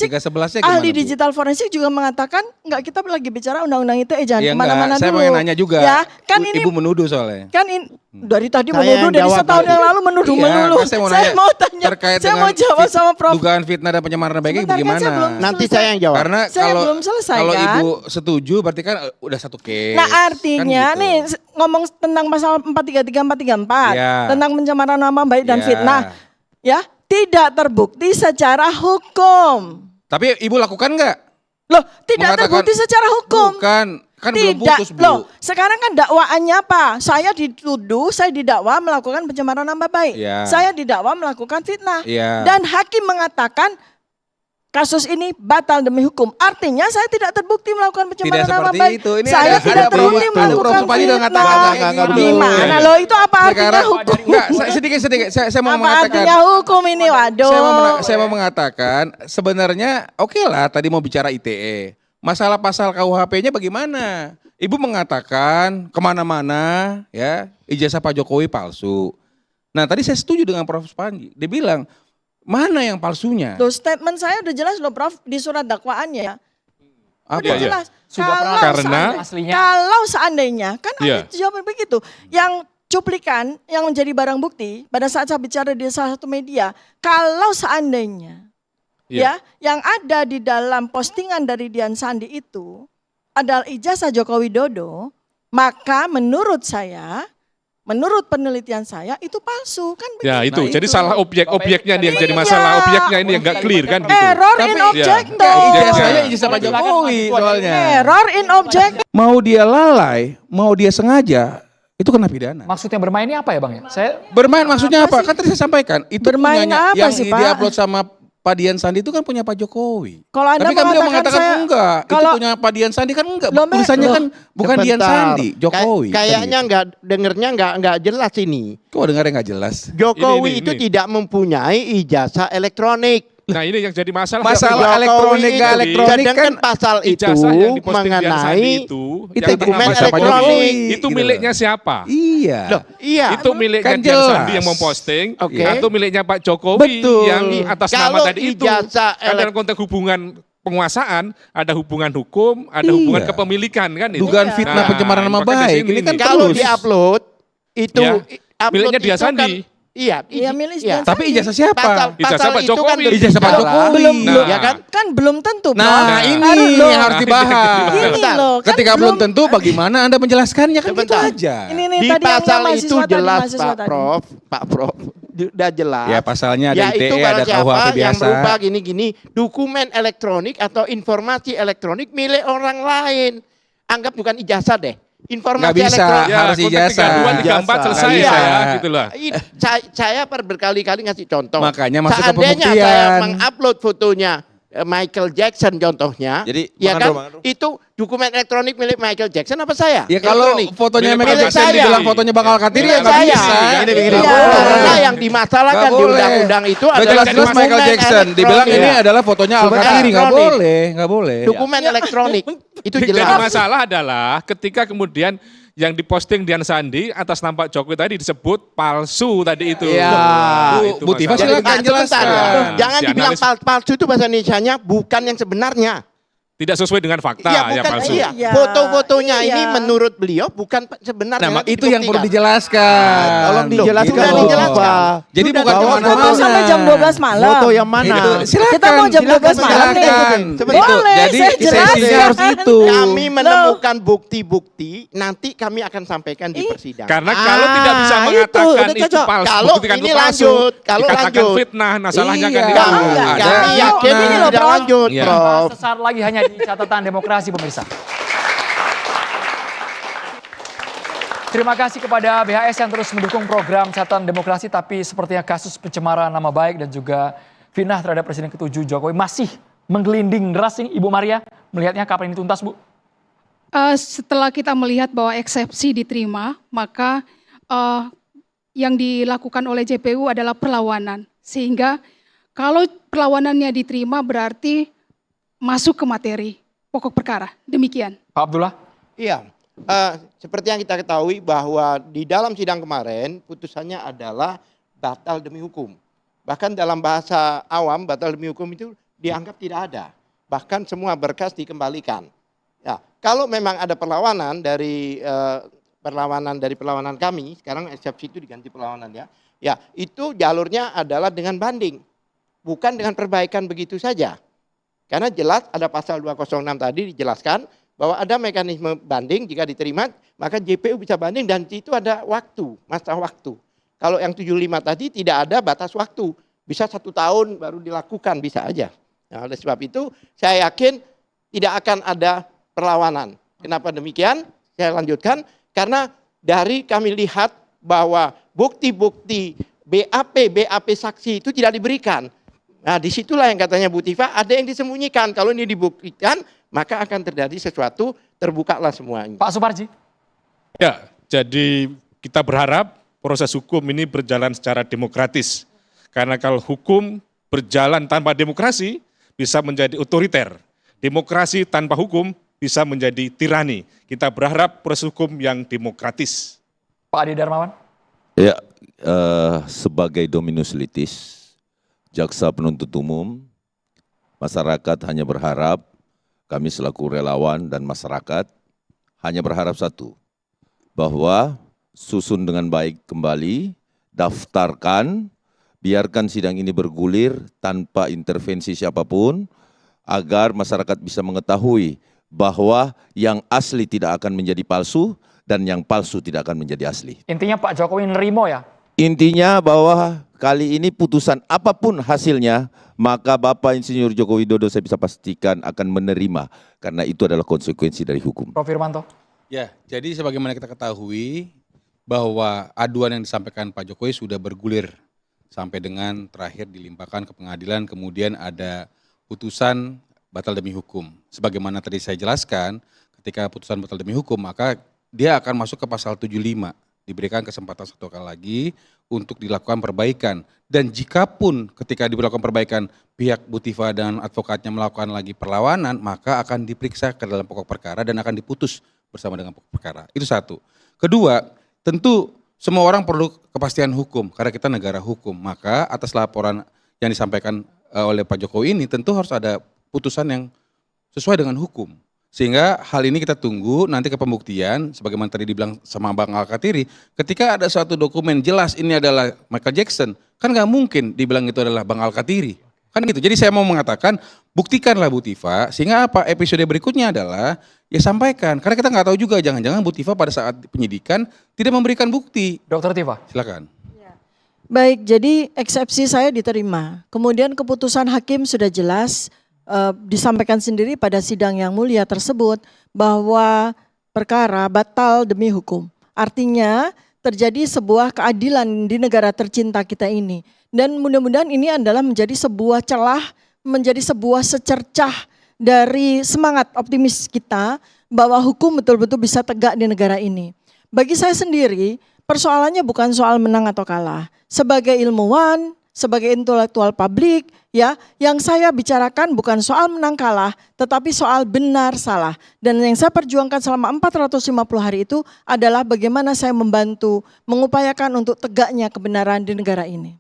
forensik, 311-nya gimana, ahli Bu? digital forensik juga mengatakan enggak, kita lagi bicara undang-undang ITE, jangan Ya kemana-mana enggak, saya dulu. mau nanya juga. Ya, kan ini Ibu menuduh soalnya. kan dari tadi Saya menuduh yang dari jawab setahun nanti. yang lalu menuduh Iya, melulu. kan saya mau Saya nanya mau tanya, terkait saya mau dengan jawab sama Prof. dugaan fitnah dan pencemaran nama baik Sebentar, kan bagaimana? saya belum Nanti selesai. saya yang jawab. Karena Saya belum selesai, kalau kan? Ibu setuju berarti kan udah satu case. Nah artinya kan gitu. nih ngomong tentang pasal 433 434 Iya. tentang pencemaran nama baik dan Iya. fitnah, ya tidak terbukti secara hukum. Tapi Ibu lakukan nggak? Loh, tidak Mengatakan- terbukti secara hukum. Bukan, kan belum Tidak, putus, Bu. loh. Sekarang kan dakwaannya apa? Saya dituduh, saya didakwa melakukan pencemaran nama baik. Iya. Saya didakwa melakukan fitnah. Iya. Dan hakim mengatakan kasus ini batal demi hukum. Artinya saya tidak terbukti melakukan pencemaran Tidak nama seperti baik. itu. Ini Saya ada tidak Prof. terbukti Ada melakukan Prof. Supadi udah fitnah. ngatakan kayak gitu. Gimana loh, itu apa artinya Sekarang, hukum? enggak, sedikit. Saya mau Apa mengatakan. artinya hukum ini? Waduh. Saya mau mengatakan sebenarnya oke lah tadi mau bicara ITE. Masalah pasal KUHP-nya bagaimana? Ibu mengatakan kemana-mana ya ijazah Pak Jokowi palsu. Nah tadi saya setuju dengan Prof. Panji. Dia bilang mana yang palsunya? Loh, statement saya udah jelas loh Prof di surat dakwaannya ya. Apa? Udah jelas. Sudah pernah karena aslinya. Kalau seandainya kan Iya. ada jawaban begitu. Yang cuplikan yang menjadi barang bukti pada saat saya bicara di salah satu media, kalau seandainya Iya. ya yang ada di dalam postingan dari Dian Sandi itu adalah ijazah Joko Widodo, maka menurut saya, menurut penelitian saya itu palsu kan begitu. Ya itu, Nah, jadi itu. salah objeknya nih yang jadi Iya. masalah objeknya ini yang nggak clear kan gitu. Error in Tapi- object Iya. dong. Ijazahnya ijazah Pak Jokowi soalnya. Error in object. Mau dia lalai, mau dia sengaja, itu kena pidana. Maksudnya bermain ini apa ya Bang ya? Saya Bermain maksudnya apa? Kan tadi saya sampaikan. Itu Bermain punyanya apa yang sih, Pak? diupload sama Pak Dian Sandi itu kan punya Pak Jokowi. Kalau Anda Tapi kan beliau mengatakan mengatakan saya- enggak. Itu kalau- punya Pak Dian Sandi kan enggak. Loh, Tulisannya loh. kan bukan Dian Sebentar. Sandi, Jokowi. Kayaknya Kan nggak dengernya nggak jelas ini. gitu. Kok dengarnya nggak jelas? Jokowi Ini. itu tidak mempunyai ijazah elektronik. Nah ini yang jadi masalah. Masalah Jokowi elektronik itu nggak elektronik sedangkan kan pasal itu ijazah yang diposting Dian Sandi mengenai itu, itu yang dokumen bernama siapa elektronik. Jokowi, itu Gitu. miliknya siapa? Iya. Loh, iya. Itu miliknya Kan Dian jelas. Sandi yang memposting, Oke. atau miliknya Pak Jokowi Betul. yang atas nama Kalau tadi itu. ijazah Kan dalam konteks hubungan penguasaan ada hubungan hukum, ada hubungan Iya. kepemilikan kan itu. Dugaan fitnah pencemaran nama makanya baik. di sini Ini kan nih. Kalau terus. diupload itu Ya. upload Miliknya Dian itu Sandi. Kan, iya, Iya, milik Dian Tapi ijazah siapa? Pasal Ijazah Pak itu kan Jokowi. Ijazah Pak berbicara- Jokowi. Belum, Nah. ya kan? Kan belum tentu, Prof. Nah, ini loh. yang harus dibahas. Ini Sebentar. loh, kan Ketika belum tentu bagaimana Anda menjelaskannya kan gitu Sebentar. aja. Ini nih Di tadi yang pasal mahasiswa itu tadi, jelas mahasiswa Pak tadi. Prof, Pak Prof, sudah jelas. Ya pasalnya ada Yaitu ITE, barang ada siapa KUHP yang biasa. berupa gini-gini dokumen elektronik atau informasi elektronik milik orang lain. Anggap bukan ijazah deh. Informasi Nggak bisa. elektronik. Ya, Harus konteks ijazah. 32, 34 selesai Iya. ya, gitu lah. Saya berkali-kali ngasih contoh. Makanya masuk ke Seandainya pembuktian. saya mengupload fotonya Michael Jackson contohnya, Jadi, ya makan kan, dulu, makan dulu. itu dokumen elektronik milik Michael Jackson apa saya? Ya kalau Elektronik. fotonya Milik Michael Pak Jackson saya. dibilang fotonya bakal katiri ya Milik nggak saya. bisa. Begini. Iya. Karena yang dimasalahkan Nggak di boleh. undang-undang itu Udah adalah jelas-jelas dokumen Michael Jackson. Dibilang ini elektronik. adalah fotonya Al Dokumen Katiri, nggak elektronik. boleh, nggak boleh. Dokumen elektronik itu Jadi jelas. masalah adalah ketika kemudian yang diposting Dian Sandi atas nama Jokowi tadi disebut palsu tadi itu. Iya. Itu Bu Tifa masalah. silakan Sebentar, jelaskan. Jangan dibilang Dianalisis. palsu itu bahasa Indonesianya bukan yang sebenarnya. Tidak sesuai dengan fakta Iya, ya bukan. palsu. Iya. Iya. Foto-fotonya Iya. ini menurut beliau bukan sebenarnya. Nah, nanti itu yang perlu dibuktikan. dijelaskan. Tolong Loh, dijelaskan. gitu Sudah loh. dijelaskan. Jadi Sudah bukan bawa kemana-mana. Foto sampai jam 12 malam. Foto yang mana? Itu, silakan. Kita mau jam 12 malam nih. Silakan. Sebentar. Itu. Boleh, Jadi saya sesinya jelaskan. harus itu. Kami menemukan bukti-bukti, nanti kami akan sampaikan di persidangan. Karena kalau tidak bisa Ah, mengatakan udah itu, cocok. palsu, Kalau buktikan ini itu palsu, lanjut, kalau dikatakan lanjut. fitnah, nah salahnya kan Iya. di Enggak, kamu. enggak. Ada. Kami yakin Ini loh, tidak Prof. lanjut, Iya. Prof. sesaat lagi hanya di catatan demokrasi pemirsa. Terima kasih kepada BHS yang terus mendukung program catatan demokrasi, tapi sepertinya kasus pencemaran nama baik dan juga fitnah terhadap Presiden ke-7 Jokowi masih menggelinding deras ini. Ibu Maria melihatnya kapan ini tuntas, Bu? Setelah kita melihat bahwa eksepsi diterima, maka yang dilakukan oleh JPU adalah perlawanan. Sehingga kalau perlawanannya diterima berarti masuk ke materi pokok perkara. Demikian. Pak Abdullah? Iya, seperti yang kita ketahui bahwa di dalam sidang kemarin putusannya adalah batal demi hukum. Bahkan dalam bahasa awam batal demi hukum itu dianggap tidak ada. Bahkan semua berkas dikembalikan. Ya, kalau memang ada perlawanan dari perlawanan kami, sekarang eksepsi itu diganti perlawanan ya. Ya, itu jalurnya adalah dengan banding. Bukan dengan perbaikan begitu saja. Karena jelas ada pasal 206 tadi dijelaskan bahwa ada mekanisme banding jika diterima, maka JPU bisa banding dan itu ada waktu, masa waktu. Kalau yang 75 tadi tidak ada batas waktu, bisa 1 tahun baru dilakukan, bisa aja. Nah, oleh sebab itu saya yakin tidak akan ada perlawanan. Kenapa demikian? Saya lanjutkan, karena dari kami lihat bahwa bukti-bukti BAP saksi itu tidak diberikan. Nah, disitulah yang katanya Bu Tifa, ada yang disembunyikan. Kalau ini dibuktikan, maka akan terjadi sesuatu, terbukalah semuanya. Pak Suparji. Ya, jadi kita berharap proses hukum ini berjalan secara demokratis. Karena kalau hukum berjalan tanpa demokrasi, bisa menjadi otoriter. Demokrasi tanpa hukum bisa menjadi tirani. Kita berharap proses hukum yang demokratis. Pak Adi Darmawan. Ya, sebagai dominus litis, jaksa penuntut umum, masyarakat hanya berharap, kami selaku relawan dan masyarakat hanya berharap satu, bahwa susun dengan baik kembali, daftarkan, biarkan sidang ini bergulir tanpa intervensi siapapun, agar masyarakat bisa mengetahui bahwa yang asli tidak akan menjadi palsu dan yang palsu tidak akan menjadi asli. Intinya Pak Jokowi nerimo ya? Intinya bahwa kali ini putusan apapun hasilnya, maka Bapak Insinyur Joko Widodo saya bisa pastikan akan menerima, karena itu adalah konsekuensi dari hukum. Prof. Firmanto. Ya, jadi sebagaimana kita ketahui bahwa aduan yang disampaikan Pak Jokowi sudah bergulir sampai dengan terakhir dilimpahkan ke pengadilan, kemudian ada putusan batal demi hukum. Sebagaimana tadi saya jelaskan, ketika putusan batal demi hukum, maka dia akan masuk ke pasal 75. Diberikan kesempatan 1 kali lagi untuk dilakukan perbaikan. Dan jikapun ketika dilakukan perbaikan pihak Bu Tifa dan advokatnya melakukan lagi perlawanan, maka akan diperiksa ke dalam pokok perkara dan akan diputus bersama dengan pokok perkara. Itu satu. Kedua, tentu semua orang perlu kepastian hukum karena kita negara hukum. Maka atas laporan yang disampaikan oleh Pak Jokowi ini tentu harus ada putusan yang sesuai dengan hukum. Sehingga hal ini kita tunggu nanti ke pembuktian, sebagaimana tadi dibilang sama Bang Al-Katiri, ketika ada suatu dokumen jelas ini adalah Michael Jackson, kan nggak mungkin dibilang itu adalah Bang Al-Katiri. Kan gitu, jadi saya mau mengatakan, buktikanlah Bu Tifa, sehingga apa episode berikutnya adalah, ya sampaikan. Karena kita nggak tahu juga, jangan-jangan Bu Tifa pada saat penyidikan tidak memberikan bukti. Dr. Tifa. Silakan. Baik, jadi eksepsi saya diterima. Kemudian keputusan hakim sudah jelas, disampaikan sendiri pada sidang yang mulia tersebut bahwa perkara batal demi hukum. Artinya terjadi sebuah keadilan di negara tercinta kita ini. Dan mudah-mudahan ini adalah menjadi sebuah celah, menjadi sebuah secercah dari semangat optimis kita bahwa hukum betul-betul bisa tegak di negara ini. Bagi saya sendiri, persoalannya bukan soal menang atau kalah. Sebagai ilmuwan, sebagai intelektual publik, ya, yang saya bicarakan bukan soal menang kalah, tetapi soal benar salah. Dan yang saya perjuangkan selama 450 hari itu adalah bagaimana saya membantu, mengupayakan untuk tegaknya kebenaran di negara ini.